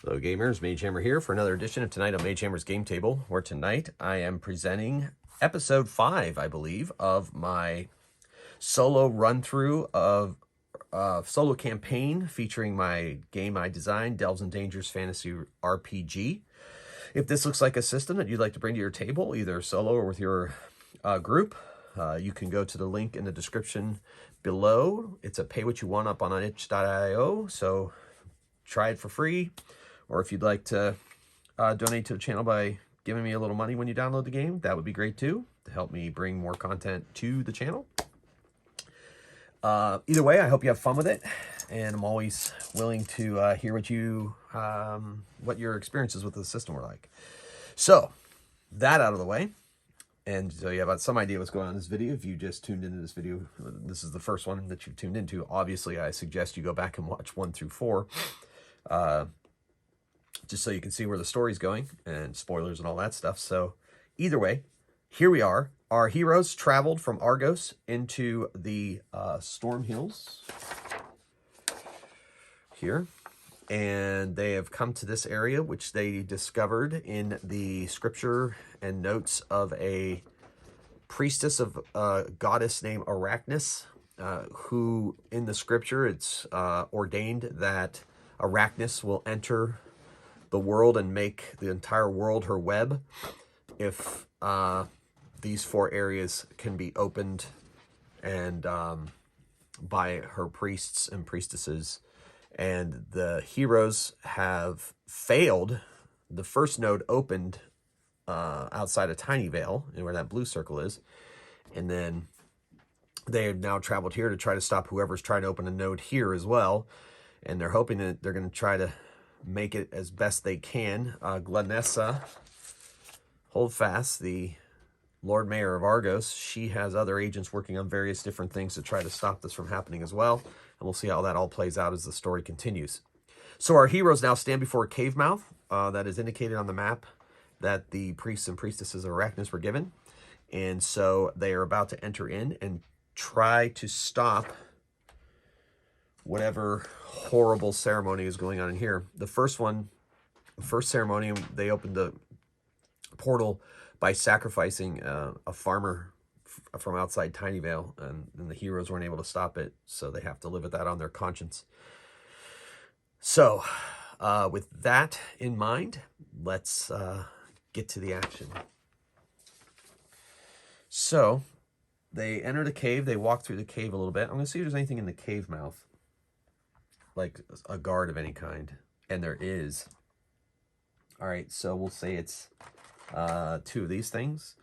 Hello gamers, Mage Hammer here for another edition of Tonight on Mage Hammer's Game Table, where tonight I am presenting episode 5, I believe, of my solo run-through of solo campaign featuring my game I designed, Delves and Dangers Fantasy RPG. If this looks like a system that you'd like to bring to your table, either solo or with your group, you can go to the link in the description below. It's a pay what you want up on itch.io, so try it for free. Or if you'd like to donate to the channel by giving me a little money when you download the game, that would be great too, to help me bring more content to the channel. Either way, I hope you have fun with it, and I'm always willing to hear what your experiences with the system were like. So, that out of the way, and so you have some idea what's going on in this video. If you just tuned into this video, this is the first one that you've tuned into. Obviously, I suggest you go back and watch 1 through 4. Just so you can see where the story's going, and spoilers and all that stuff. So either way, here we are. Our heroes traveled from Argos into the Storm Hills here, and they have come to this area, which they discovered in the scripture and notes of a priestess of a goddess named Arachness, who in the scripture it's ordained that Arachness will enter the world and make the entire world her web if these 4 areas can be opened and by her priests and priestesses. And the heroes have failed. The first node opened outside of Tiny Vale, and where that blue circle is, and then they have now traveled here to try to stop whoever's trying to open a node here as well. And they're hoping that they're going to try to make it as best they can. Glenessa Holdfast, the Lord Mayor of Argos, she has other agents working on various different things to try to stop this from happening as well. And we'll see how that all plays out as the story continues. So our heroes now stand before a cave mouth that is indicated on the map that the priests and priestesses of Arachness were given. And so they are about to enter in and try to stop whatever horrible ceremony is going on in here. The first ceremony, they opened the portal by sacrificing a farmer from outside Tiny Vale, and the heroes weren't able to stop it, so they have to live with that on their conscience. So, with that in mind, let's get to the action. So, they enter the cave, they walk through the cave a little bit. I'm going to see if there's anything in the cave mouth, like a guard of any kind, and there is. All right, so we'll say it's 2 of these things.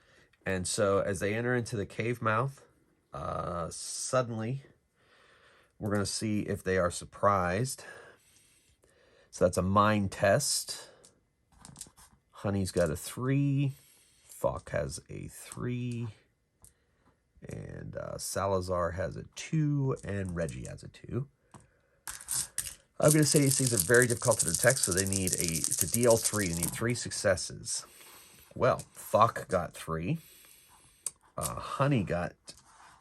And so as they enter into the cave mouth, suddenly we're going to see if they are surprised. So that's a mind test. Honey's got a 3, Falk has a 3, and Salazar has a 2, and Reggie has a 2. I'm going to say these things are very difficult to detect, so they need to DL 3. They need 3 successes. Well, Falk got 3. Honey got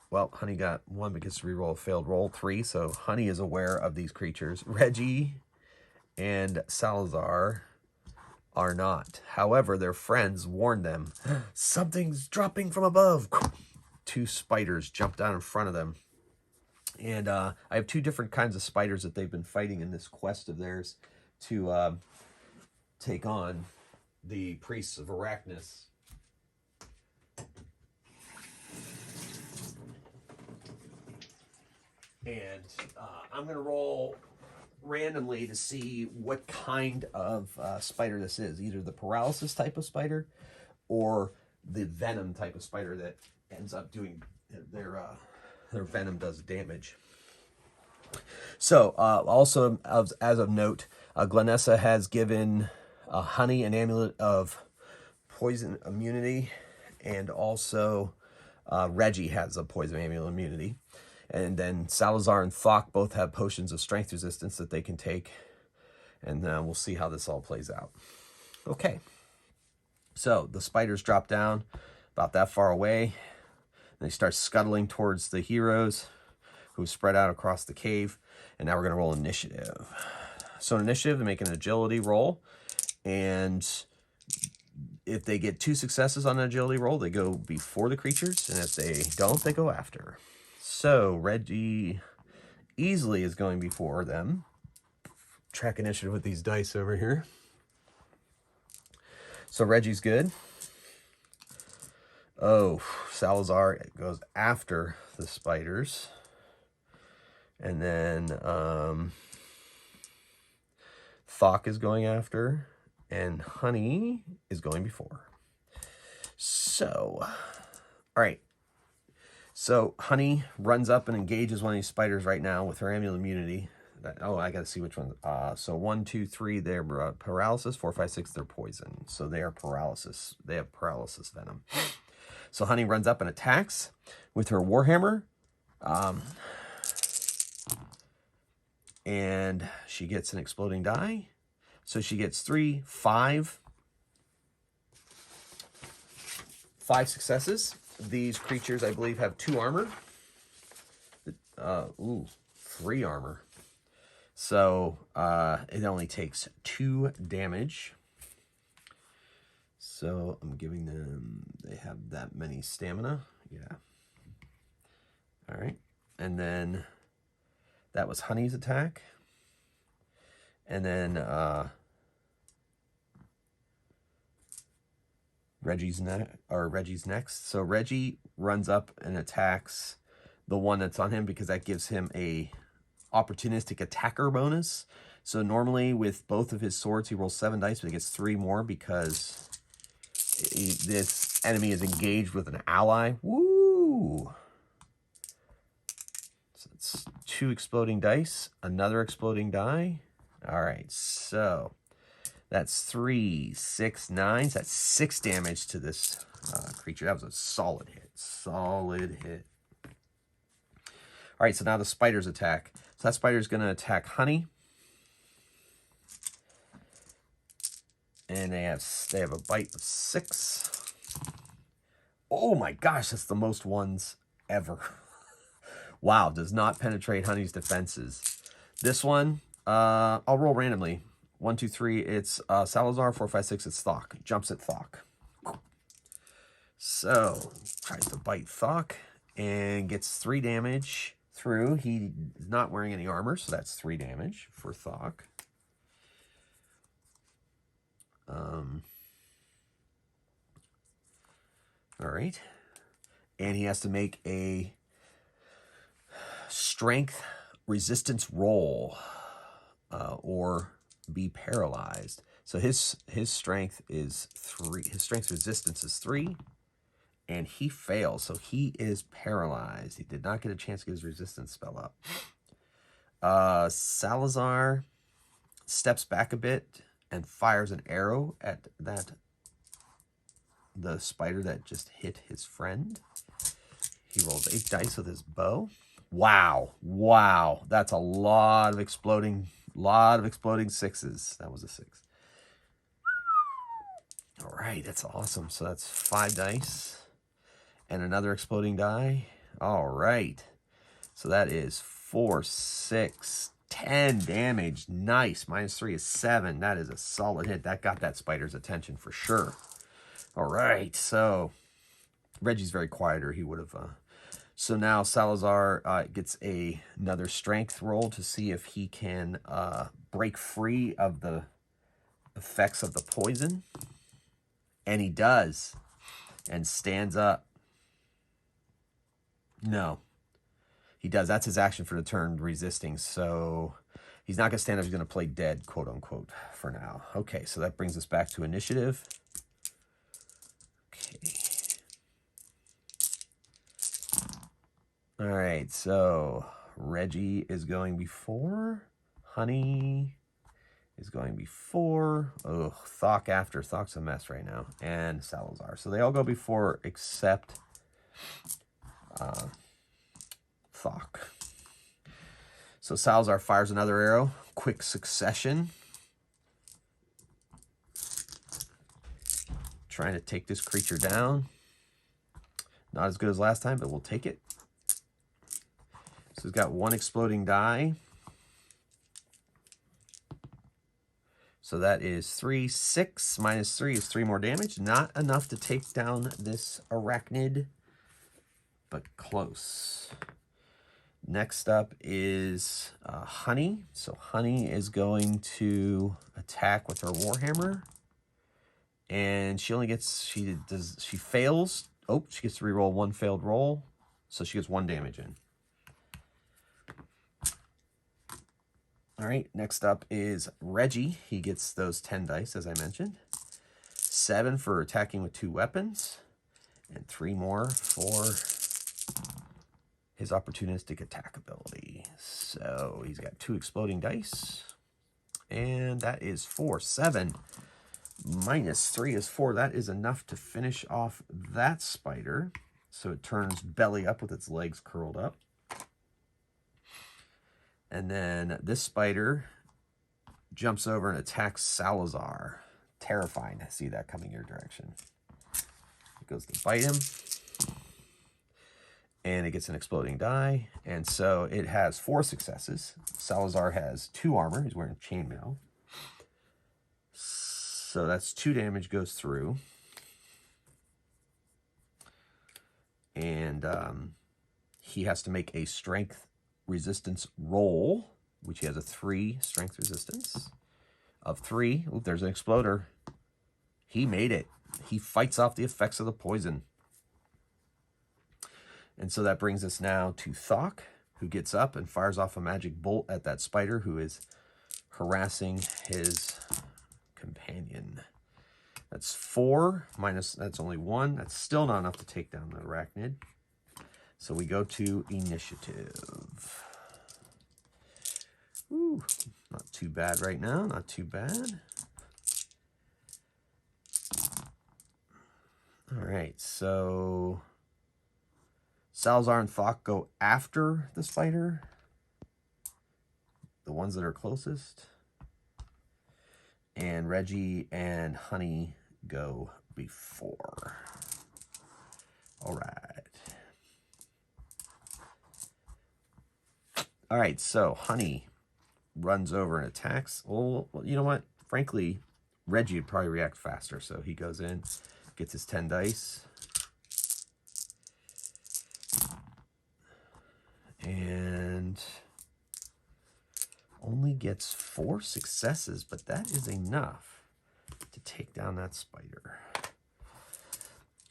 1 because reroll a failed roll, 3. So Honey is aware of these creatures. Reggie and Salazar are not. However, their friends warned them. Something's dropping from above. 2 spiders jumped down in front of them. And I have 2 different kinds of spiders that they've been fighting in this quest of theirs to take on the priests of Arachness. And I'm going to roll randomly to see what kind of spider this is. Either the paralysis type of spider or the venom type of spider that ends up doing their venom does damage. So, also, as of note, Glenessa has given Honey an amulet of poison immunity, and also Reggie has a poison amulet immunity. And then Salazar and Falk both have potions of strength resistance that they can take. And we'll see how this all plays out. Okay. So, the spiders drop down about that far away. They start scuttling towards the heroes who spread out across the cave. And now we're going to roll initiative. So initiative, they make an agility roll. And if they get 2 successes on an agility roll, they go before the creatures. And if they don't, they go after. So Reggie easily is going before them. Track initiative with these dice over here. So Reggie's good. Oh, Salazar goes after the spiders. And then Thok is going after. And Honey is going before. So, all right. So Honey runs up and engages one of these spiders right now with her amulet immunity. Oh, I got to see which one. So 1, 2, 3, they're paralysis. 4, 5, 6, they're poison. So they are paralysis. They have paralysis venom. So Honey runs up and attacks with her warhammer. And she gets an exploding die. So she gets 3, 5 successes. These creatures, I believe, have 2 armor. 3 armor. So it only takes 2 damage. So I'm giving them, they have that many stamina. Yeah. All right. And then that was Honey's attack. And then Reggie's next. So Reggie runs up and attacks the one that's on him because that gives him a opportunistic attacker bonus. So normally with both of his swords, he rolls 7 dice, but he gets 3 more because this enemy is engaged with an ally. Woo! So it's 2 exploding dice, another exploding die. All right, so that's 3, 6, 9. So that's 6 damage to this creature. That was a solid hit. Solid hit. All right, so now the spider's attack. So that spider's going to attack Honey. And they have a bite of 6. Oh my gosh, that's the most ones ever. Wow, does not penetrate Honey's defenses. This one, I'll roll randomly. 1, 2, 3, it's Salazar. 4, 5, 6, it's Thok. Jumps at Thok. So, tries to bite Thok and gets 3 damage through. He is not wearing any armor, so that's 3 damage for Thok. All right. And he has to make a strength resistance roll or be paralyzed. So his strength is 3. His strength resistance is 3. And he fails. So he is paralyzed. He did not get a chance to get his resistance spell up. Salazar steps back a bit and fires an arrow at the spider that just hit his friend. He rolls 8 dice with his bow. Wow. Wow. That's a lot of exploding 6s. That was a 6. All right. That's awesome. So that's 5 dice and another exploding die. All right. So that is 4, 6, 10 damage. Nice. -3 is 7. That is a solid hit. That got that spider's attention for sure. All right. So Reggie's very quieter. He would have... So now Salazar gets another strength roll to see if he can break free of the effects of the poison. And he does. And stands up. No. He does. That's his action for the turn, resisting. So he's not going to stand up. He's going to play dead, quote unquote, for now. Okay, so that brings us back to initiative. Okay. All right, so Reggie is going before. Honey is going before. Oh, Thok after. Thok's a mess right now. And Salazar. So they all go before except Thok. So Salazar fires another arrow. Quick succession. Trying to take this creature down. Not as good as last time, but we'll take it. So he's got 1 exploding die. So that is 3, 6 minus 3 is 3 more damage. Not enough to take down this arachnid, but close. Next up is Honey. So Honey is going to attack with her Warhammer. And she only gets, she fails. Oh, she gets to reroll 1 failed roll. So she gets 1 damage in. All right, next up is Reggie. He gets those 10 dice, as I mentioned. 7 for attacking with 2 weapons. And 3 more for his opportunistic attack ability. So he's got 2 exploding dice. And that is 4. 7 minus 3 is 4. That is enough to finish off that spider. So it turns belly up with its legs curled up. And then this spider jumps over and attacks Salazar. Terrifying to see that coming your direction. It goes to bite him. And it gets an exploding die. And so it has 4 successes. Salazar has 2 armor. He's wearing chainmail. So that's 2 damage goes through. And he has to make a strength resistance roll, which he has a 3 strength resistance of 3. Oop, there's an exploder. He made it. He fights off the effects of the poison. And so that brings us now to Thok, who gets up and fires off a magic bolt at that spider who is harassing his companion. That's 4 minus, that's only 1. That's still not enough to take down the arachnid. So we go to initiative. Ooh, not too bad right now, not too bad. All right, so Salazar and Thok go after the spider, the ones that are closest. And Reggie and Honey go before. All right. All right, so Honey runs over and attacks. Well, you know what? Frankly, Reggie would probably react faster. So he goes in, gets his 10 dice. And only gets 4 successes, but that is enough to take down that spider.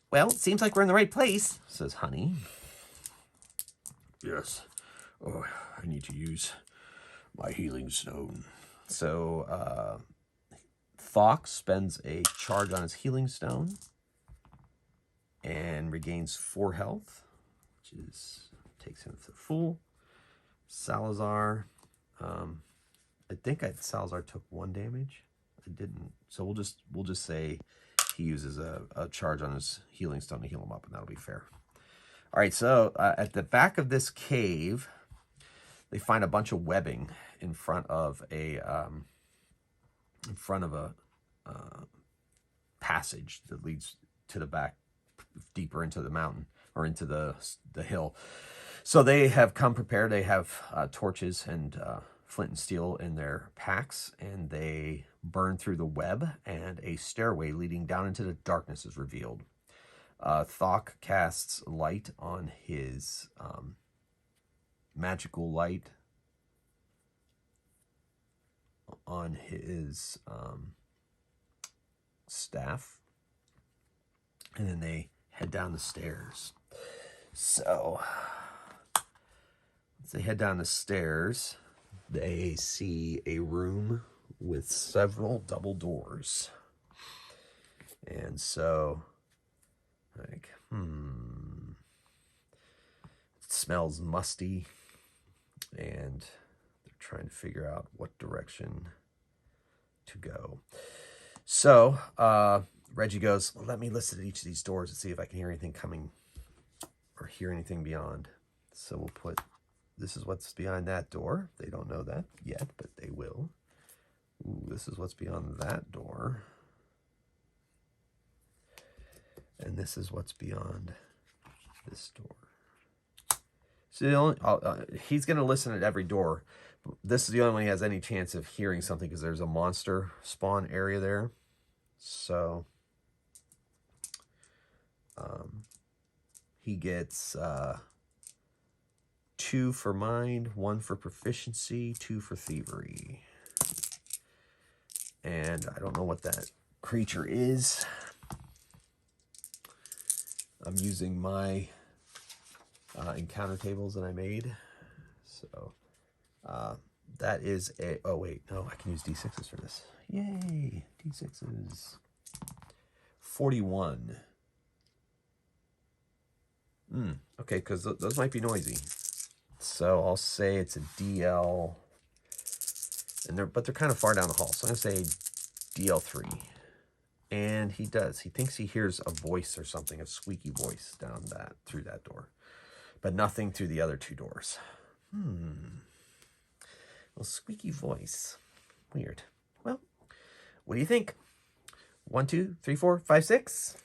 Well, it seems like we're in the right place, says Honey. Yes. Oh, I need to use my healing stone. So, Thok spends a charge on his healing stone and regains 4 health, which is takes him to full. Salazar, I think Salazar took 1 damage. I didn't, so we'll just say he uses a charge on his healing stone to heal him up, and that'll be fair. All right, so at the back of this cave, they find a bunch of webbing in front of a passage that leads to the back, deeper into the mountain or into the hill. So they have come prepared. They have torches and flint and steel in their packs, and they burn through the web, and a stairway leading down into the darkness is revealed. Thok casts light on his magical light on his staff, and then they head down the stairs. So as they head down the stairs, they see a room with several double doors. And so, like, it smells musty, and they're trying to figure out what direction to go. So, Reggie goes, well, let me listen to each of these doors and see if I can hear anything coming or hear anything beyond. So we'll put, this is what's behind that door. They don't know that yet, but they will. Ooh, this is what's beyond that door. And this is what's beyond this door. So the only, he's going to listen at every door. This is the only one he has any chance of hearing something because there's a monster spawn area there. So he gets 2 for mind, 1 for proficiency, 2 for thievery. And I don't know what that creature is. I'm using my encounter tables that I made. So that is a, oh wait, no, I can use D6s for this. Yay, D6s. 41. Okay, because those might be noisy. So I'll say it's a DL, but they're kind of far down the hall. So I'm going to say DL3. And he does. He thinks he hears a voice or something, a squeaky voice down through that door. But nothing through the other 2 doors. Well, squeaky voice. Weird. Well, what do you think? 1, 2, 3, 4, 5, 6.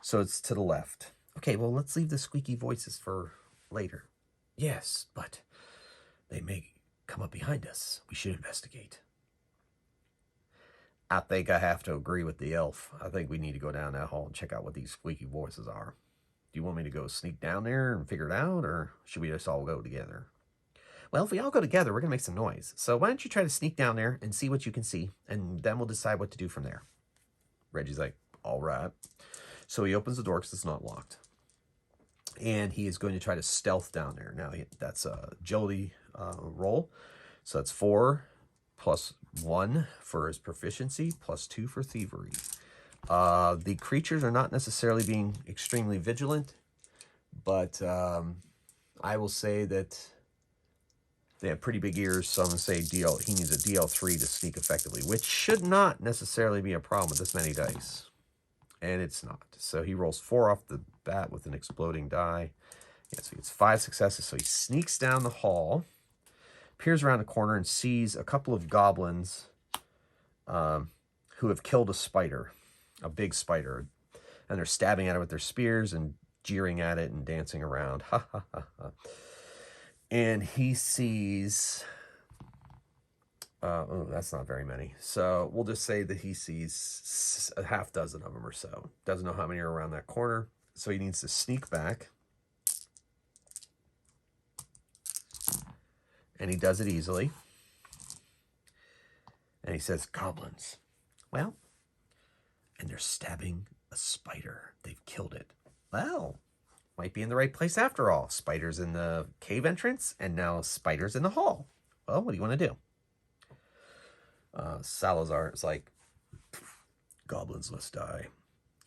So it's to the left. Okay, well, let's leave the squeaky voices for later. Yes, but they may come up behind us. We should investigate. I think I have to agree with the elf. I think we need to go down that hall and check out what these squeaky voices are. Do you want me to go sneak down there and figure it out, or should we just all go together? Well, if we all go together, we're going to make some noise. So why don't you try to sneak down there and see what you can see, and then we'll decide what to do from there. Reggie's like, all right. So he opens the door because it's not locked. And he is going to try to stealth down there. Now, that's a agility roll. So that's 4 plus 1 for his proficiency, plus 2 for thievery. The creatures are not necessarily being extremely vigilant, but I will say that they have pretty big ears, so I'm going to say he needs a DL3 to sneak effectively, which should not necessarily be a problem with this many dice. And it's not. So he rolls 4 off the bat with an exploding die. Yeah, so he gets 5 successes. So he sneaks down the hall, peers around the corner, and sees a couple of goblins who have killed a spider, a big spider. And they're stabbing at it with their spears and jeering at it and dancing around. Ha, ha, ha, ha. And he sees... oh, that's not very many. So we'll just say that he sees a half dozen of them or so. Doesn't know how many are around that corner. So he needs to sneak back. And he does it easily. And he says, goblins. Well, and they're stabbing a spider. They've killed it. Well, might be in the right place after all. Spiders in the cave entrance, and now spiders in the hall. Well, what do you want to do? Salazar is like, goblins must die.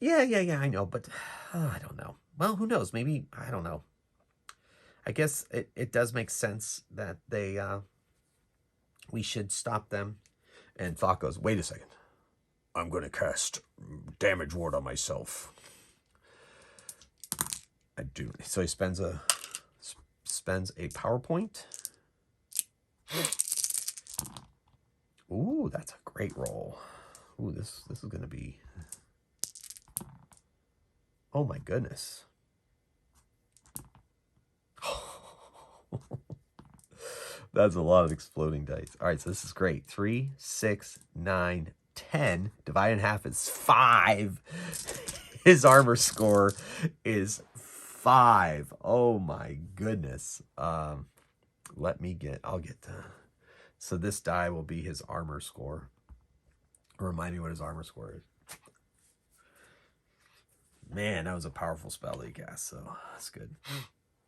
Yeah, I know, but I don't know. Well, who knows? Maybe, I don't know. I guess it does make sense that we should stop them. And Thwart goes, wait a second. I'm going to cast damage ward on myself. I do. So he spends a power point. Ooh, that's a great roll. Ooh, this is going to be... Oh my goodness. That's a lot of exploding dice. All right, so this is great. 3, 6, 9, 10. Divided in half is 5. His armor score is 5. Oh my goodness. I'll get to... So this die will be his armor score. Remind me what his armor score is. Man, that was a powerful spell that he cast, so that's good.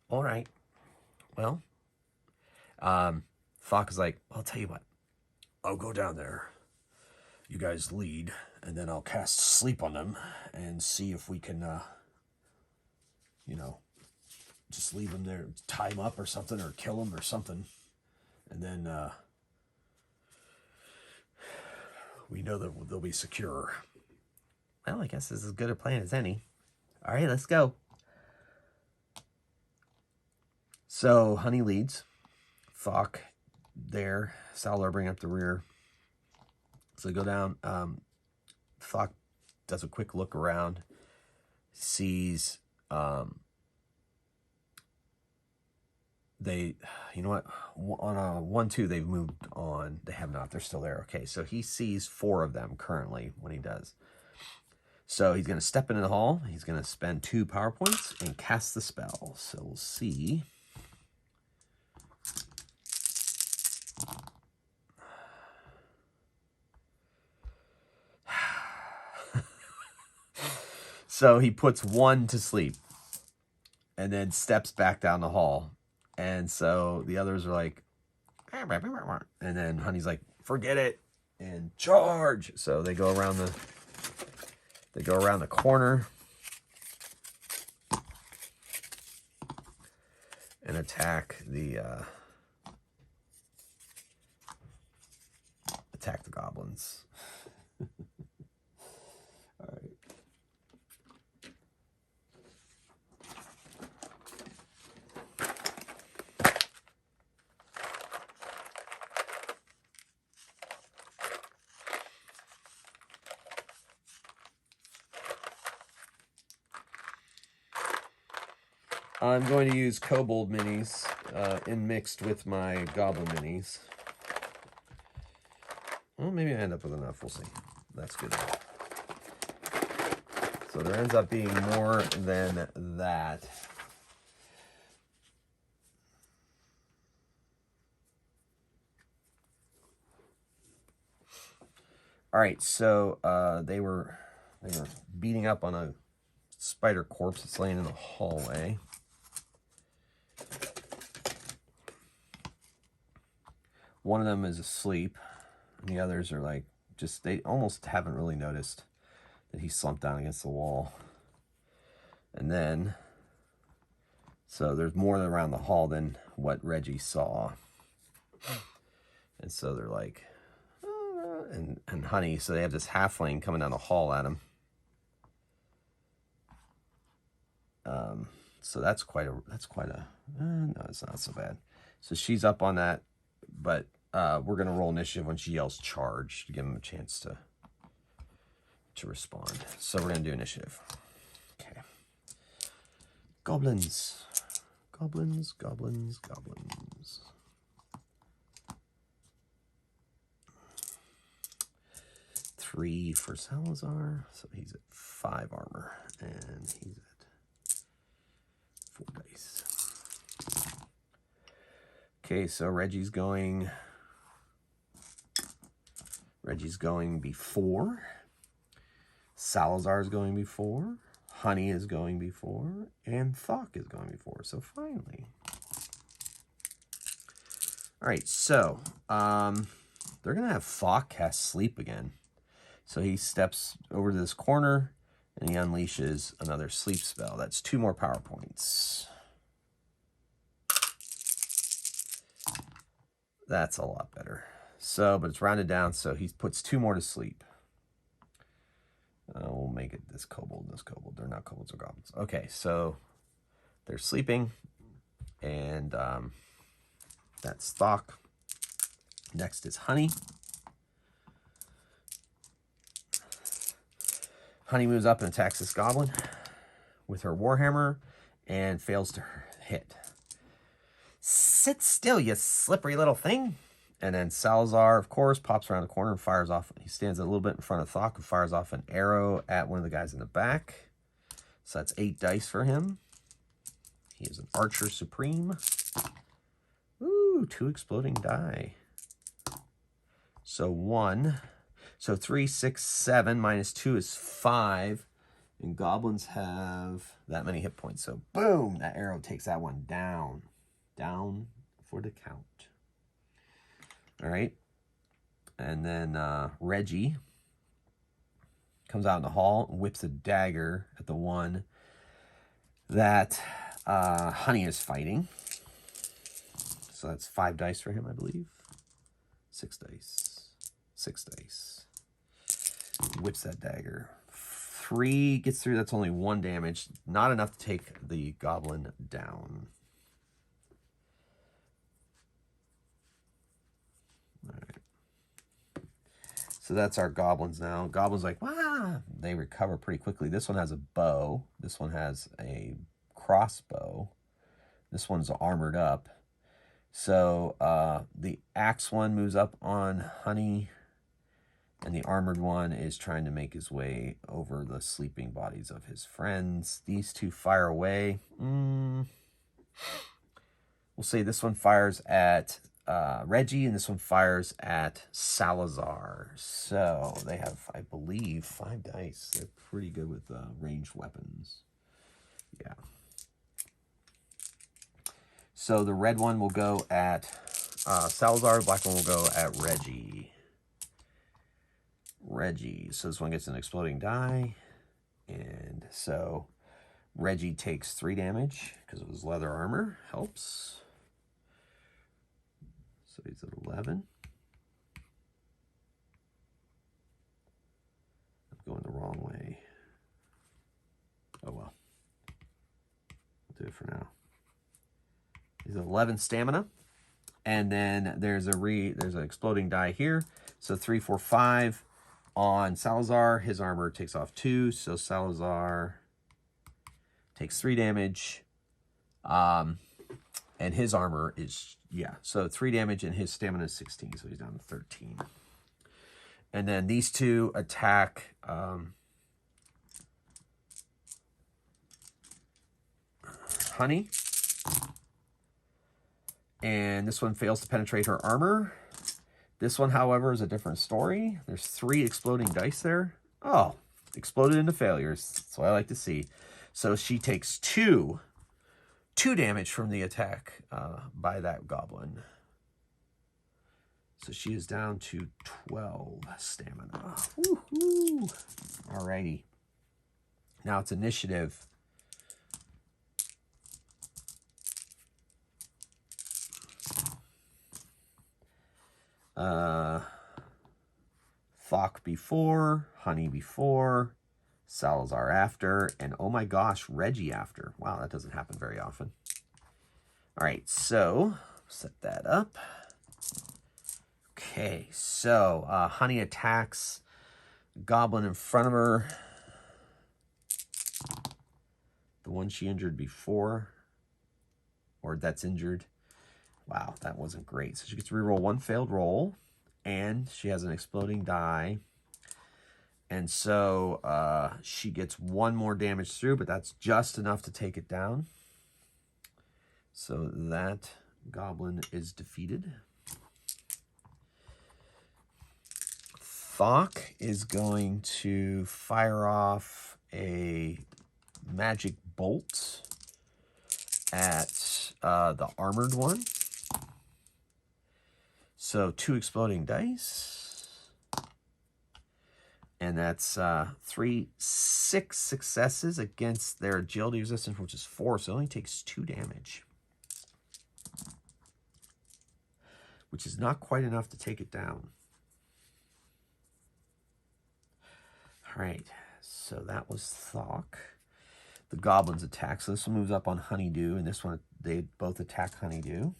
All right. Well, Thwart is like, I'll tell you what. I'll go down there. You guys lead, and then I'll cast sleep on them and see if we can, just leave them there, tie them up or something, or kill them or something. And then we know that they'll be secure. Well, I guess this is as good a plan as any. All right, let's go. So Honey leads. Thwart there. Salazar bring up the rear. So they go down. Thwart does a quick look around. Sees They, you know what, on a 1-2 they've moved on. They have not, they're still there. Okay, so he sees 4 of them currently when he does. So he's going to step into the hall, he's going to spend 2 power points and cast the spell. So we'll see. So he puts 1 to sleep and then steps back down the hall. And so the others are like, and then Honey's like, forget it and charge. So they go around the corner and attack the goblins. All right. I'm going to use kobold minis mixed with my goblin minis. Well, maybe I end up with enough. We'll see. That's good. So there ends up being more than that. All right, so they were beating up on a spider corpse that's laying in the hallway. One of them is asleep, and the others are like, they almost haven't really noticed that he slumped down against the wall. And then, so there's more around the hall than what Reggie saw. And so they're like, and Honey, so they have this halfling coming down the hall at him. So that's quite a, no, it's not so bad. So she's up on that, but we're going to roll initiative when she yells charge to give him a chance to respond. So we're going to do initiative. Okay. Goblins. Goblins, goblins, goblins. Three for Salazar, so he's at 5 armor, and he's at 4 dice. Okay, so Reggie's going before. Salazar's going before. Honey is going before. And Thok is going before. So finally. All right, so they're going to have Thok cast Sleep again. So he steps over to this corner and he unleashes another sleep spell. That's 2 more power points. That's a lot better. So, but it's rounded down, so he puts 2 more to sleep. We'll make it this kobold and this kobold. They're not kobolds or goblins. Okay, so they're sleeping, and that's Thok. Next is Honey. Honey moves up and attacks this goblin with her warhammer and fails to hit. Sit still, you slippery little thing. And then Salazar, of course, pops around the corner and fires off. He stands a little bit in front of Thok and fires off an arrow at one of the guys in the back. So that's 8 dice for him. He is an archer supreme. Ooh, 2 exploding die. So 1. So 3, 6, 7 minus 2 is 5. And goblins have that many hit points. So boom, that arrow takes that one down. Down for the count. All right. And then Reggie comes out in the hall and whips a dagger at the one that Honey is fighting. So that's 5 dice for him, I believe. 6 dice. 6 dice. Whips that dagger. 3 gets through. That's only 1 damage. Not enough to take the goblin down. All right. So that's our goblins now. Goblins like, wow, they recover pretty quickly. This one has a bow. This one has a crossbow. This one's armored up. So the axe one moves up on Honey, and the armored one is trying to make his way over the sleeping bodies of his friends. These two fire away. We'll say this one fires at Reggie, and this one fires at Salazar. So they have, I believe, 5 dice. They're pretty good with ranged weapons. Yeah. So the red one will go at Salazar. The black one will go at Reggie. So this one gets an exploding die. And so Reggie takes 3 damage because of his leather armor. Helps. So he's at 11. I'm going the wrong way. Oh well. We'll do it for now. He's at 11 stamina. And then there's an exploding die here. So 3, 4, 5 on Salazar. His armor takes off 2. So Salazar takes 3 damage. And his armor is, yeah, so 3 damage, and his stamina is 16, so he's down to 13. And then these two attack Honey. And this one fails to penetrate her armor. This one, however, is a different story. There's 3 exploding dice there. Oh, exploded into failures. That's what I like to see. So she takes 2 damage from the attack by that goblin. So she is down to 12 stamina. Woo-hoo. Alrighty. Now it's initiative. Thok before, Honey before, Salazar after, and oh my gosh, Reggie after. Wow, that doesn't happen very often. All right, so set that up. Okay, so Honey attacks goblin in front of her. The one she injured before, or that's injured. Wow, that wasn't great. So she gets to reroll 1 failed roll, and she has an exploding die. And so she gets 1 more damage through, but that's just enough to take it down. So that goblin is defeated. Thok is going to fire off a magic bolt at the armored one. So 2 exploding dice. And that's 6 successes against their agility resistance, which is 4. So it only takes 2 damage. Which is not quite enough to take it down. All right. So that was Thok. The goblins attack. So this one moves up on Honeydew, and this one, they both attack Honeydew.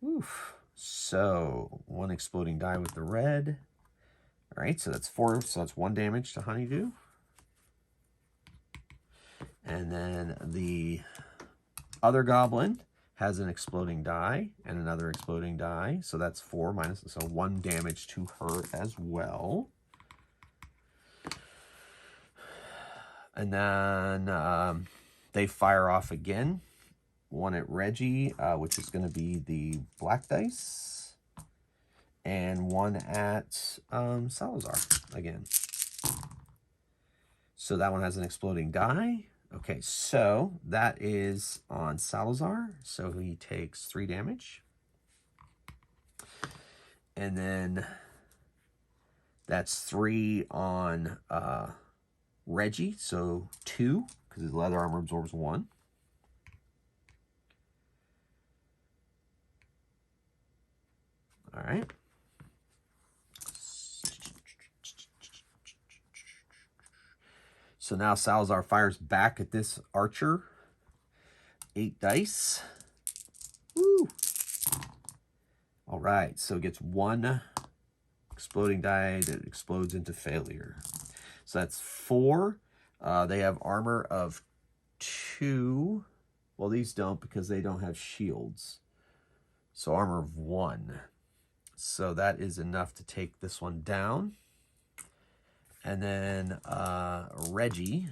Oof. So 1 exploding die with the red. All right, so that's 4. So that's 1 damage to Honeydew. And then the other goblin has an exploding die and another exploding die. So that's 4 minus, so 1 damage to her as well. And then they fire off again. 1 at Reggie, which is going to be the black dice. And 1 at Salazar again. So that one has an exploding die. Okay, so that is on Salazar. So he takes 3 damage. And then that's 3 on Reggie. So 2, because his leather armor absorbs 1. All right. So now Salazar fires back at this archer. 8 dice. Woo! All right, so it gets 1 exploding die that explodes into failure. So that's 4. They have armor of 2. Well, these don't because they don't have shields. So armor of 1. So that is enough to take this one down. And then Reggie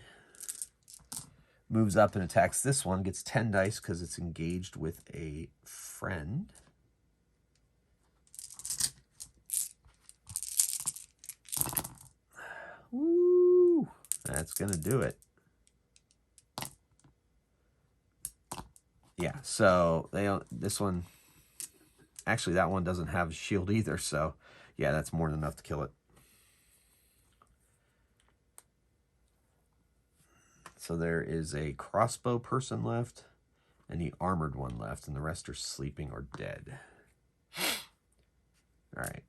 moves up and attacks this one, gets 10 dice because it's engaged with a friend. Woo! That's going to do it. Yeah, so they don't, this one, actually that one doesn't have a shield either, so yeah, that's more than enough to kill it. So there is a crossbow person left and the armored one left, and the rest are sleeping or dead. All right,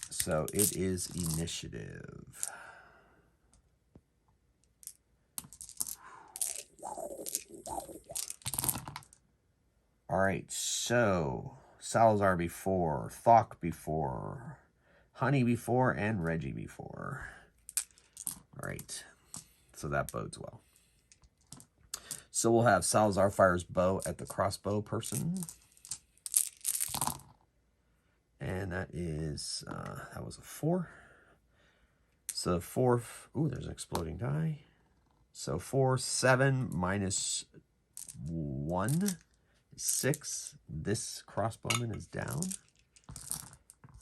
so it is initiative. All right, so Salazar before, Thwart before, Honey before, and Reggie before. All right, so that bodes well. So we'll have Salazar fires bow at the crossbow person. And that is, that was a 4. So 4, ooh, there's an exploding die. So 4, 7 minus 1, 6. This crossbowman is down.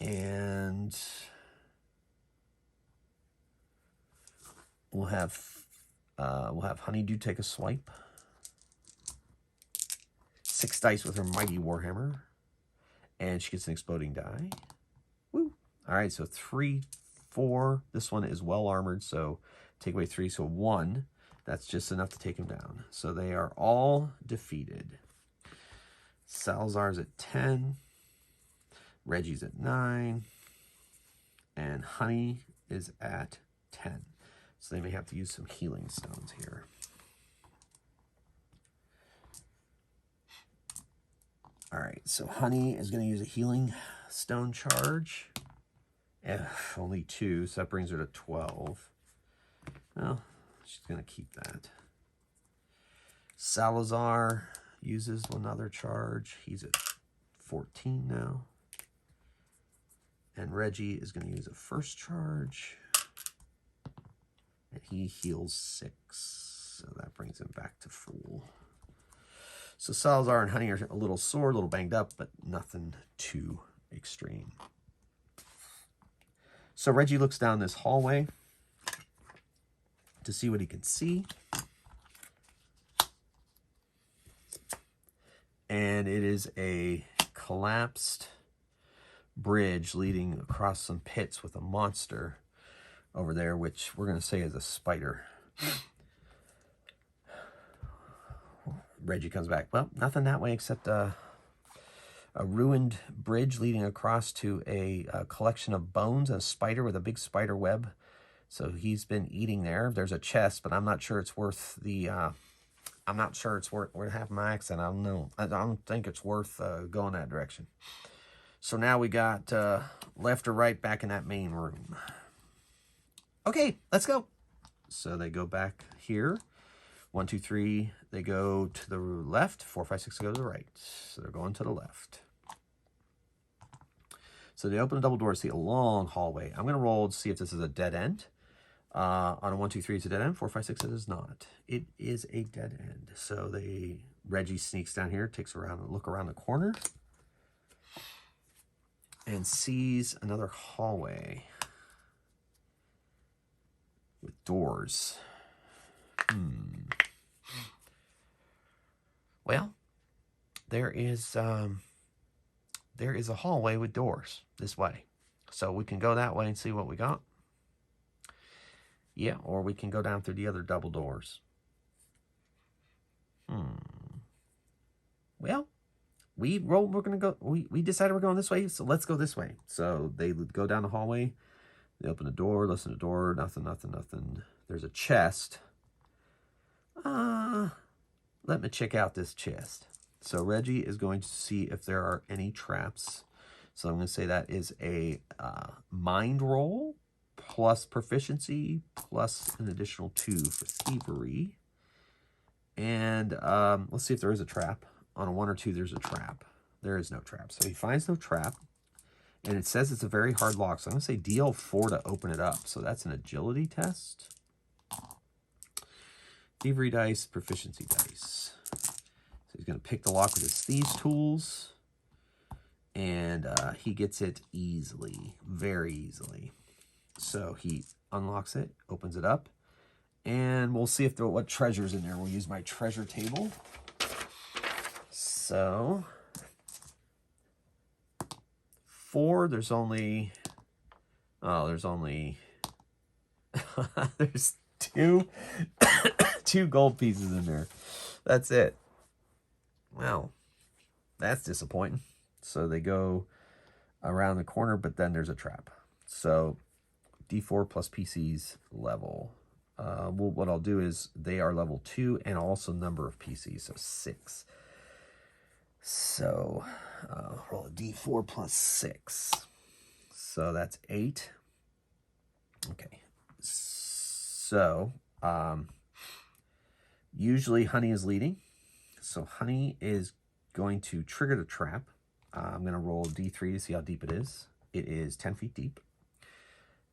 And we'll have Honeydew take a swipe. 6 dice with her mighty warhammer, and she gets an exploding die. Woo! All right, so 3, 4. This one is well armored, so take away 3, so 1. That's just enough to take him down. So they are all defeated. Salazar's at 10. Reggie's at 9. And Honey is at 10. So they may have to use some healing stones here. All right, so Honey is going to use a healing stone charge. Only 2, so that brings her to 12. Well, she's going to keep that. Salazar uses another charge. He's at 14 now. And Reggie is going to use a first charge. And he heals 6, so that brings him back to full. So Salazar and Honey are a little sore, a little banged up, but nothing too extreme. So Reggie looks down this hallway to see what he can see. And it is a collapsed bridge leading across some pits with a monster over there, which we're going to say is a spider. Reggie comes back. Well, nothing that way except a ruined bridge leading across to a collection of bones and a spider with a big spider web. So he's been eating there. There's a chest, but I'm not sure it's worth the... I'm not sure it's worth half my accent. I don't know. I don't think it's worth going that direction. So now we got left or right back in that main room. Okay, let's go. So they go back here. 1, 2, 3, they go to the left. 4, 5, 6, go to the right. So they're going to the left. So they open a double door to see a long hallway. I'm going to roll to see if this is a dead end. On a 1, 2, 3, it's a dead end. 4, 5, 6, it is not. It is a dead end. So Reggie sneaks down here, takes around a look around the corner, and sees another hallway with doors. Well, there is a hallway with doors this way. So we can go that way and see what we got. Yeah, or we can go down through the other double doors. Well, we decided we're going this way, so let's go this way. So they go down the hallway. They open the door, listen to the door, nothing. There's a chest. Let me check out this chest. So Reggie is going to see if there are any traps So I'm going to say that is a mind roll plus proficiency plus an additional 2 for thievery. And let's see if there is a trap. On a 1 or 2, there's a trap. There is no trap. So he finds no trap. And it says it's a very hard lock. So I'm going to say DL4 to open it up. So that's an agility test. Thievery dice, proficiency dice. So he's going to pick the lock with his thieves tools. And he gets it easily. Very easily. So he unlocks it, opens it up. And we'll see if what treasure's in there. We'll use my treasure table. So 4, there's only, there's 2 2 gold pieces in there. That's it. Well, that's disappointing. So they go around the corner, but then there's a trap. So D4 plus PC's level. Well, what I'll do is they are level 2 and also number of PCs, so 6. So roll a D4 plus 6. So that's 8. Okay. So usually Honey is leading. So Honey is going to trigger the trap. I'm going to roll a D3 to see how deep it is. It is 10 feet deep.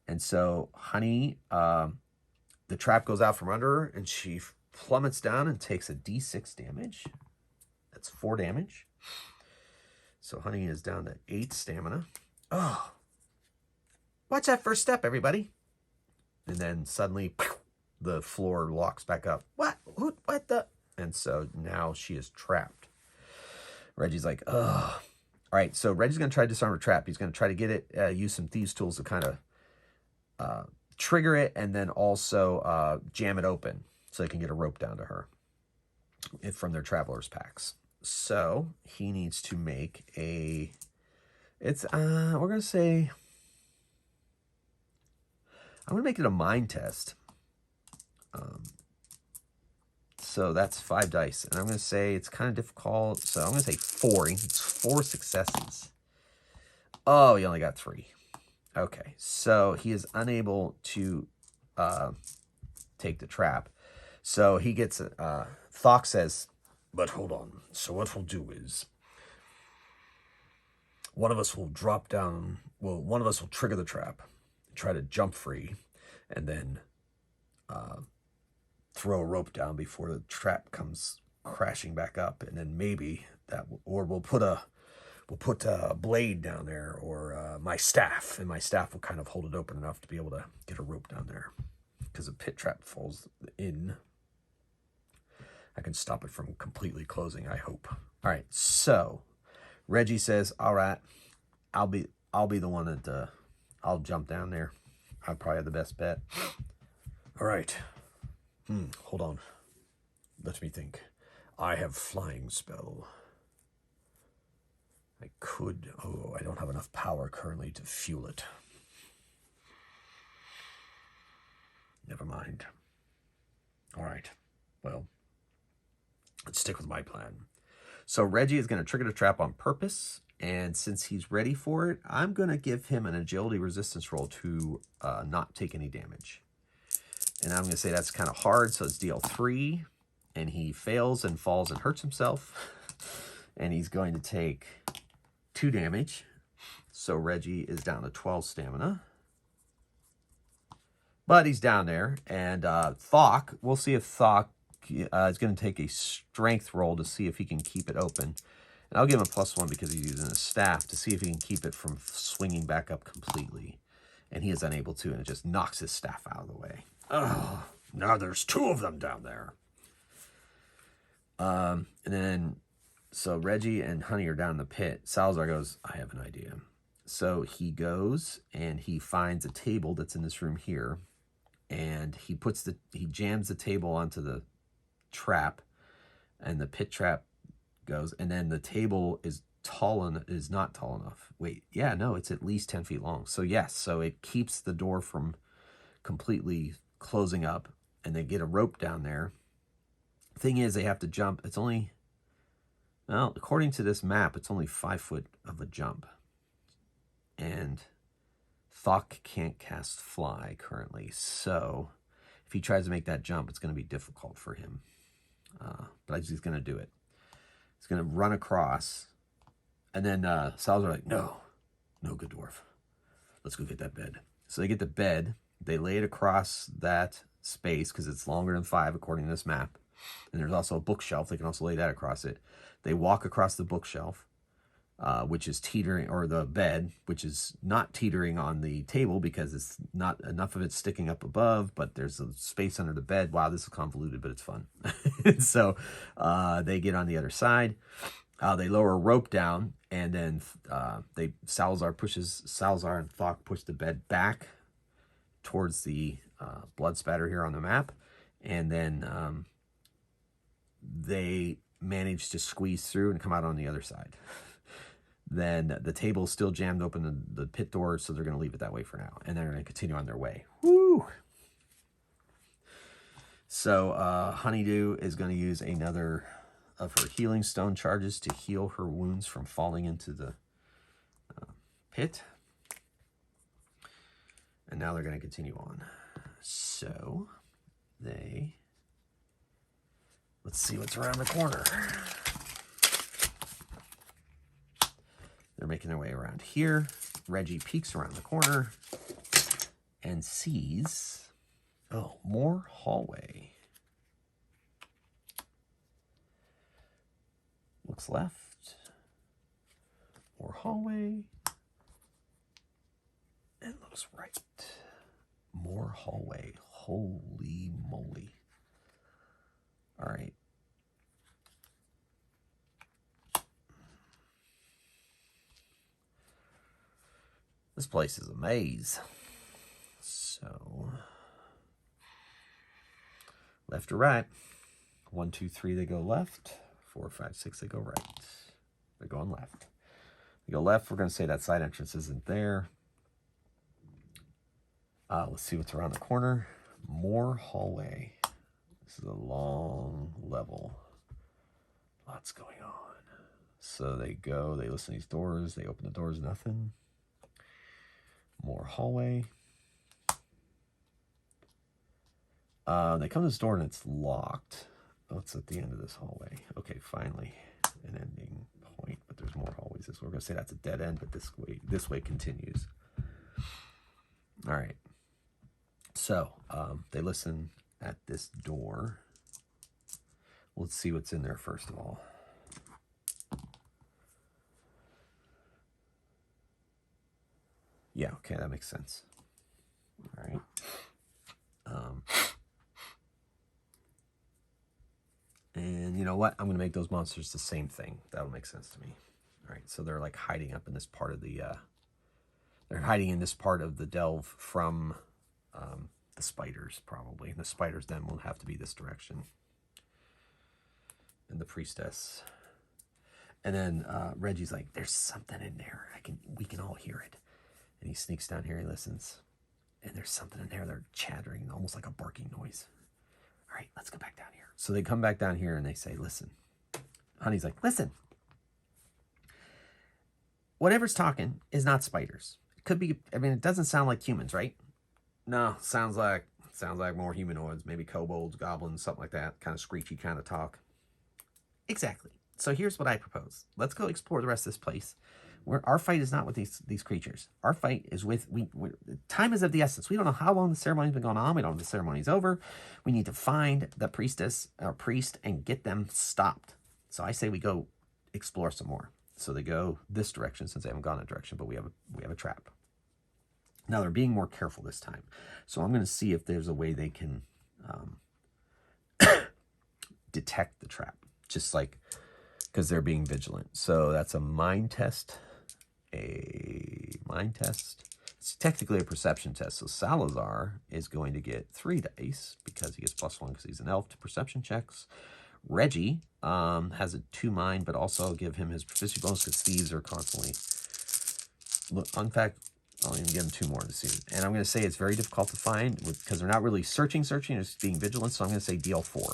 And so Honey, the trap goes out from under her, and she plummets down and takes a D6 damage. That's 4 damage. So Honey is down to 8 stamina. Oh, watch that first step, everybody. And then suddenly, the floor locks back up. What? What the? And so now she is trapped. Reggie's like, ugh. All right, so Reggie's going to try to disarm her trap. He's going to try to get it, use some thieves' tools to kind of trigger it, and then also jam it open so they can get a rope down to her from their traveler's packs. So he needs to make a, we're going to say, I'm going to make it a mind test. So that's 5 dice. And I'm going to say it's kind of difficult. So I'm going to say 4. It's 4 successes. Oh, he only got 3. Okay. So he is unable to take the trap. So he gets, Thok says, but hold on. So what we'll do is one of us will drop down. Well, one of us will trigger the trap, try to jump free, and then throw a rope down before the trap comes crashing back up, and then maybe that, or we'll put a blade down there, or my staff, and my staff will kind of hold it open enough to be able to get a rope down there, because a pit trap falls in. I can stop it from completely closing, I hope. All right, so Reggie says, all right, I'll be the one that I'll jump down there. I'll probably have the best bet. All right. Hold on. Let me think. I have flying spell. I could. Oh, I don't have enough power currently to fuel it. Never mind. All right. Well, let's stick with my plan. So Reggie is going to trigger the trap on purpose. And since he's ready for it, I'm going to give him an agility resistance roll to not take any damage. And I'm going to say that's kind of hard, so it's DL3. And he fails and falls and hurts himself. And he's going to take 2 damage. So Reggie is down to 12 stamina. But he's down there. And Thok, we'll see if Thok is going to take a strength roll to see if he can keep it open. And I'll give him a +1 because he's using a staff to see if he can keep it from swinging back up completely. And he is unable to, and it just knocks his staff out of the way. Oh, now there's 2 of them down there. And then, so Reggie and Honey are down in the pit. Salazar goes, I have an idea. So he goes and he finds a table that's in this room here. And he jams the table onto the trap. And the pit trap goes. And then the table is not tall enough. Wait, yeah, no, it's at least 10 feet long. So yes, so it keeps the door from completely closing up, and they get a rope down there. Thing is, they have to jump. It's only, well, according to this map, it's only 5 foot of a jump. And Thok can't cast Fly currently, so if he tries to make that jump, it's going to be difficult for him. But he's going to do it. He's going to run across, and then Salazar like, no, good dwarf. Let's go get that bed. So they get the bed. They lay it across that space because it's longer than 5 according to this map. And there's also a bookshelf. They can also lay that across it. They walk across the bookshelf, which is teetering, or the bed, which is not teetering on the table because it's not enough of it sticking up above, but there's a space under the bed. Wow, this is convoluted, but it's fun. So they get on the other side. They lower a rope down, and then Salazar and Thok push the bed back towards the blood spatter here on the map, and then they manage to squeeze through and come out on the other side. Then the table is still jammed open the pit door, so they're going to leave it that way for now, and they're going to continue on their way. Woo! So Honeydew is going to use another of her healing stone charges to heal her wounds from falling into the pit. And now they're going to continue on. So let's see what's around the corner. They're making their way around here. Reggie peeks around the corner and sees, oh, more hallway. Looks left. More hallway. And looks right. More hallway. Holy moly. All right. This place is a maze. So, left or right? 1, 2, 3, they go left. 4, 5, 6, they go right. They're going left. They go left, we're going to say that side entrance isn't there. Let's see what's around the corner. More hallway. This is a long level. Lots going on. So they listen to these doors, they open the doors, nothing. More hallway. They come to this door and it's locked. Oh, it's at the end of this hallway. Okay, finally an ending point, but there's more hallways. We're going to say that's a dead end, but this way continues. All right. So they listen at this door. Let's see what's in there first of all. Yeah, okay, that makes sense. All right. And you know what? I'm going to make those monsters the same thing. That'll make sense to me. All right, so they're like hiding up in this part of the... they're hiding in this part of the delve from the spiders, probably. And the spiders then will have to be this direction. And the priestess. And then Reggie's like, there's something in there. We can all hear it. And he sneaks down here, he listens. And there's something in there. They're chattering, almost like a barking noise. All right, let's go back down here. So they come back down here and they say, listen. Honey's like, listen. Whatever's talking is not spiders. It could be, I mean, it doesn't sound like humans, right? No, sounds like more humanoids, maybe kobolds, goblins, something like that. Kind of screechy kind of talk. Exactly. So here's what I propose. Let's go explore the rest of this place. Our fight is not with these creatures. Our fight is with... time is of the essence. We don't know how long the ceremony's been going on. We don't know if the ceremony's over. We need to find the priestess or priest and get them stopped. So I say we go explore some more. So they go this direction since they haven't gone that direction, but we have a trap. Now they're being more careful this time. So I'm going to see if there's a way they can detect the trap. Just like... because they're being vigilant. So that's a mind test. It's technically a perception test. So Salazar is going to get 3 dice because he gets +1 because he's an elf to perception checks. Reggie has a 2 mind, but also give him his proficiency bonus because thieves are constantly... In fact, I'll even give him 2 more to see. And I'm going to say it's very difficult to find because they're not really searching, they're just being vigilant. So I'm going to say deal 4.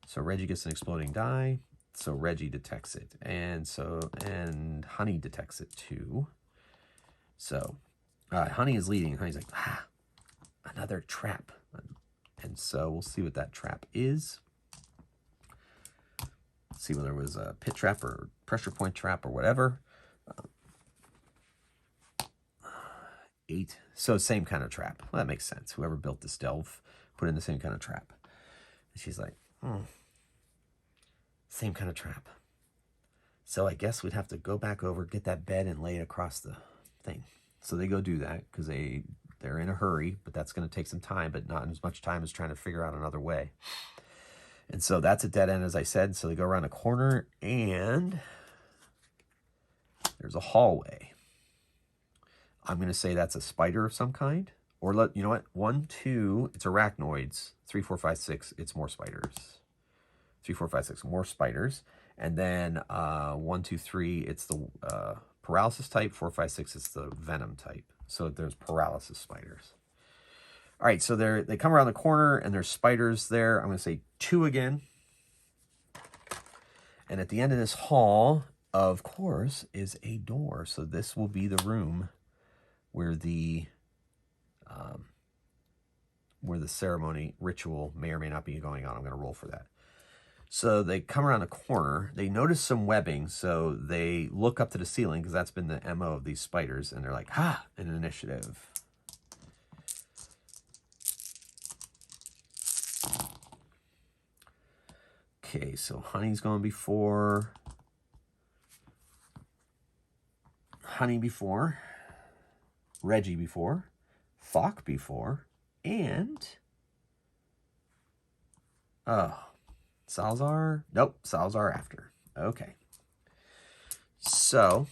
So Reggie gets an exploding die. So Reggie detects it. And Honey detects it too. So Honey is leading. Honey's like, another trap. And so we'll see what that trap is. See whether it was a pit trap or pressure point trap or whatever. 8. So same kind of trap. Well, that makes sense. Whoever built this delve put in the same kind of trap. And she's like, same kind of trap. So I guess we'd have to go back over, get that bed and lay it across the thing. So they go do that because they're in a hurry, but that's going to take some time, but not as much time as trying to figure out another way. And so that's a dead end, as I said. So they go around a corner and there's a hallway. I'm going to say that's a spider of some kind. Or you know what? 1, 2, it's arachnoids. 3, 4, 5, 6, it's more spiders. 3, 4, 5, 6, more spiders. And then 1, 2, 3, it's the paralysis type. 4, 5, 6, it's the venom type. So there's paralysis spiders. All right, so they come around the corner and there's spiders there. I'm going to say 2 again. And at the end of this hall, of course, is a door. So this will be the room where the ceremony ritual may or may not be going on. I'm going to roll for that. So they come around the corner. They notice some webbing, so they look up to the ceiling because that's been the MO of these spiders, and they're like, an initiative. Okay, so Honey's going before. Honey before. Reggie before. Thwart before. And Salazar? Nope, Salazar after. Okay. So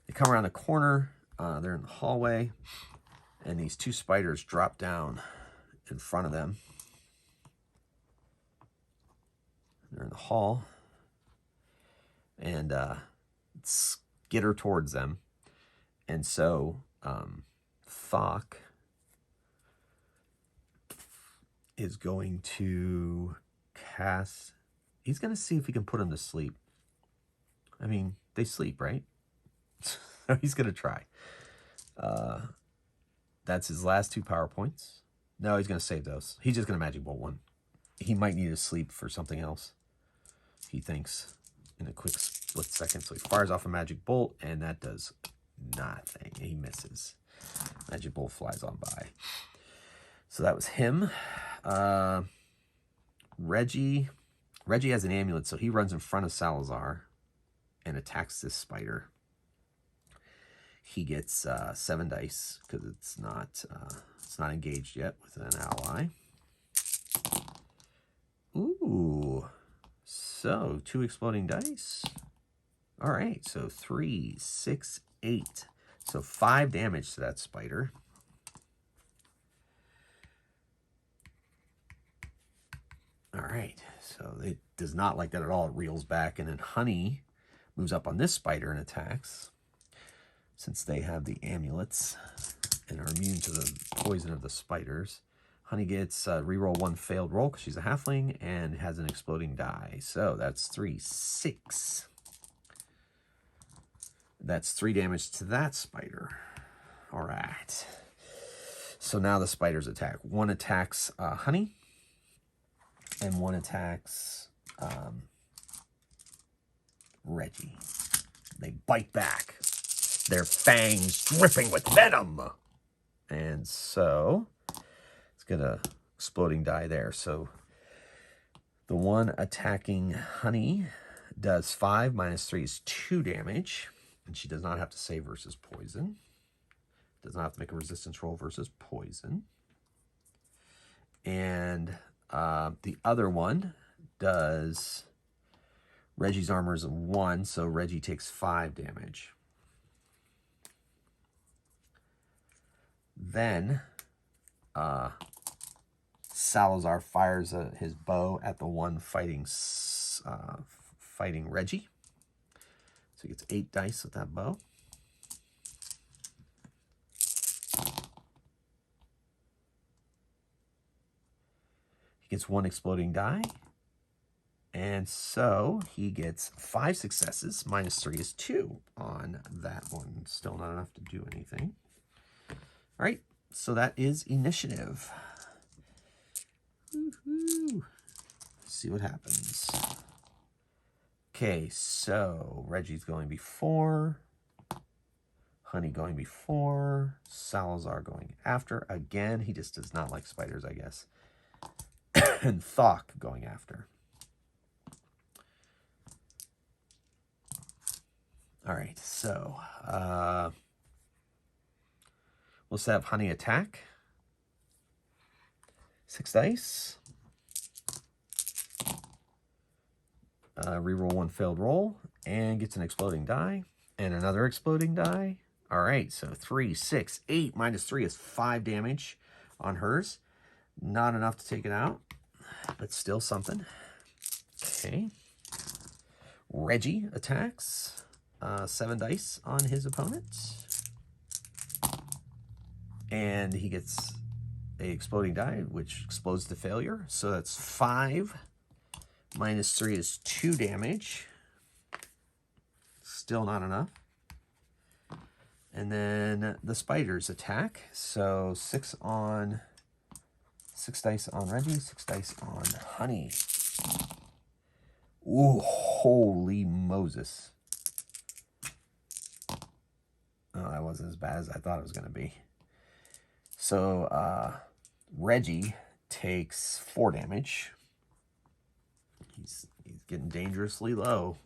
they come around the corner. They're in the hallway. And these 2 spiders drop down in front of them. They're in the hall. And skitter towards them. And so Thwart is going to cast... He's going to see if he can put them to sleep. I mean, they sleep, right? So he's going to try. That's his last 2 power points. No, he's going to save those. He's just going to Magic Bolt 1. He might need to sleep for something else, he thinks, in a quick split second. So he fires off a Magic Bolt, and that does nothing. He misses. Magic Bolt flies on by. So that was him. Reggie has an amulet, so he runs in front of Salazar and attacks this spider. He gets 7 dice because it's not engaged yet with an ally. Ooh, so 2 exploding dice. All right, so 3, 6, 8. So 5 damage to that spider. All right, so it does not like that at all. It reels back, and then Honey moves up on this spider and attacks. Since they have the amulets and are immune to the poison of the spiders. Honey gets reroll 1 failed roll because she's a halfling and has an exploding die. So that's 3, 6. That's 3 damage to that spider. All right. So now the spiders attack. 1 attacks Honey. And 1 attacks Reggie. They bite back. Their fangs dripping with venom. And so it's got a exploding die there. So the one attacking Honey does 5 minus 3 is 2 damage. And she does not have to save versus poison. Does not have to make a resistance roll versus poison. And the other one does... Reggie's armor is a 1, so Reggie takes 5 damage. Then Salazar fires his bow at the one fighting Reggie. So he gets 8 dice with that bow. He gets 1 exploding die. And so he gets 5 successes. -3 is 2 on that one. Still not enough to do anything. All right, so that is initiative. Woohoo! See what happens. Okay, so Reggie's going before. Honey going before. Salazar going after. Again, he just does not like spiders, I guess. And Thok going after. All right, so let's have Honey attack. 6 dice. Reroll 1 failed roll and gets an exploding die and another exploding die. All right, so 3, 6, 8 -3 is 5 damage on hers. Not enough to take it out, but still something. Okay. Reggie attacks. 7 dice on his opponent. And he gets a exploding die, which explodes to failure. So that's 5. -3 is 2 damage. Still not enough. And then the spiders attack. So 6 dice on Reggie, 6 dice on Honey. Ooh, holy Moses. Oh, that wasn't as bad as I thought it was going to be. So Reggie takes 4 damage. He's getting dangerously low.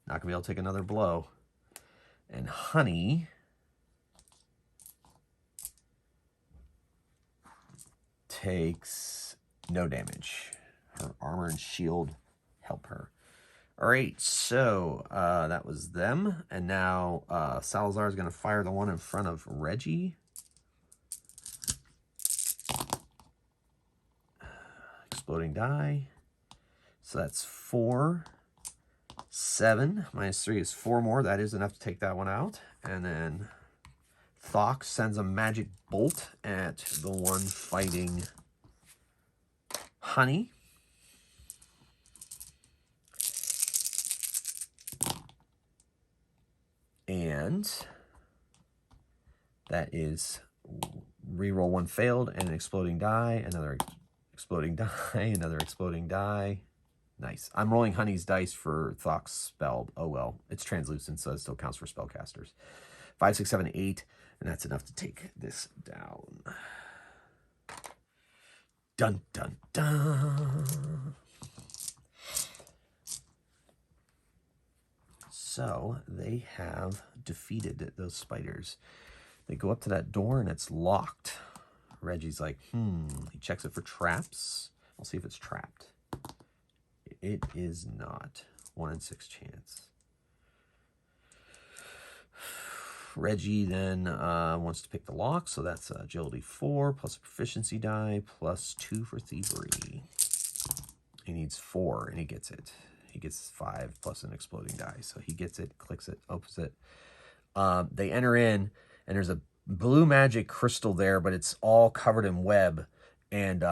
Not going to be able to take another blow. And Honey takes no damage. Her armor and shield help her. All right, so that was them. And now Salazar is going to fire the one in front of Reggie. Exploding die. So that's 4. 7 -3 is 4 more. That is enough to take that one out. And then Thok sends a magic bolt at the one fighting Honey. And that is reroll 1 failed and an exploding die, another exploding die, another exploding die. Nice. I'm rolling Honey's dice for Thok's spell. Oh well, it's translucent, so it still counts for spellcasters. 5, 6, 7, 8, and that's enough to take this down. Dun, dun, dun. So they have defeated those spiders. They go up to that door and it's locked. Reggie's like, He checks it for traps. I'll see if it's trapped. It is not. 1 in 6 chance. Reggie then wants to pick the lock, so that's agility 4 plus a proficiency die plus 2 for thievery. He needs 4 and he gets it. He gets 5 plus an exploding die. So he gets it, clicks it, opens it. They enter in, and there's a blue magic crystal there, but it's all covered in web. And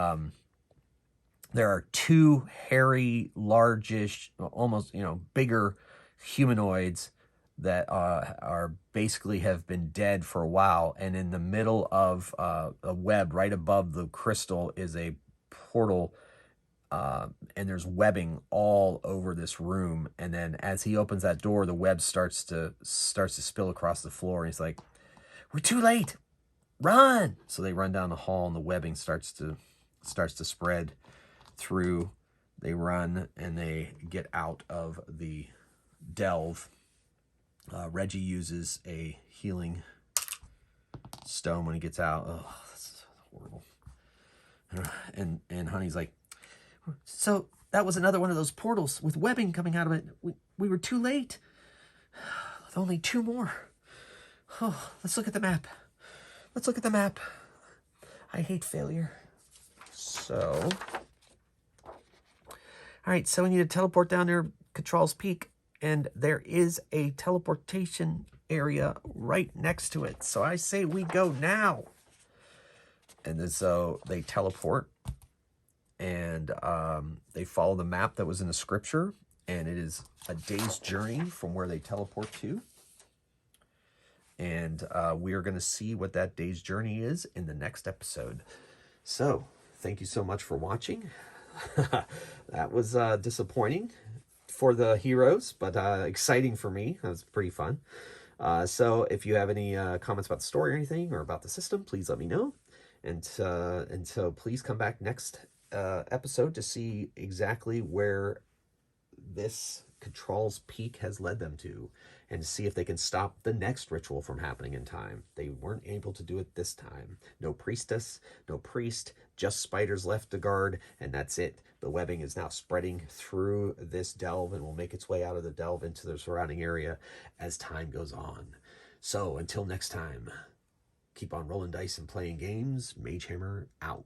there are 2 hairy, largish, almost, bigger humanoids that are basically have been dead for a while. And in the middle of a web right above the crystal is a portal. And there's webbing all over this room. And then as he opens that door, the web starts to spill across the floor. And he's like, "We're too late. Run!" So they run down the hall, and the webbing starts to spread through. They run and they get out of the delve. Reggie uses a healing stone when he gets out. Oh, that's horrible. And Honey's like, "So that was another one of those portals with webbing coming out of it. We were too late. With only 2 more. Oh, let's look at the map. Let's look at the map. I hate failure." So, all right, so we need to teleport down there, Catral's Peak, and there is a teleportation area right next to it. So I say we go now. And then so they teleport. and they follow the map that was in the scripture, and it is a day's journey from where they teleport to. And we are going to see what that day's journey is in the next episode. So, thank you so much for watching. That was disappointing for the heroes, but exciting for me. That was pretty fun. So, if you have any comments about the story or anything, or about the system, please let me know. And so please come back next episode to see exactly where this Control's Peak has led them to, and to see if they can stop the next ritual from happening in time. They weren't able to do it this time. No priestess, no priest, just spiders left to guard, and that's it. The webbing is now spreading through this delve and will make its way out of the delve into the surrounding area as time goes on. So until next time, keep on rolling dice and playing games. Mage Hammer out.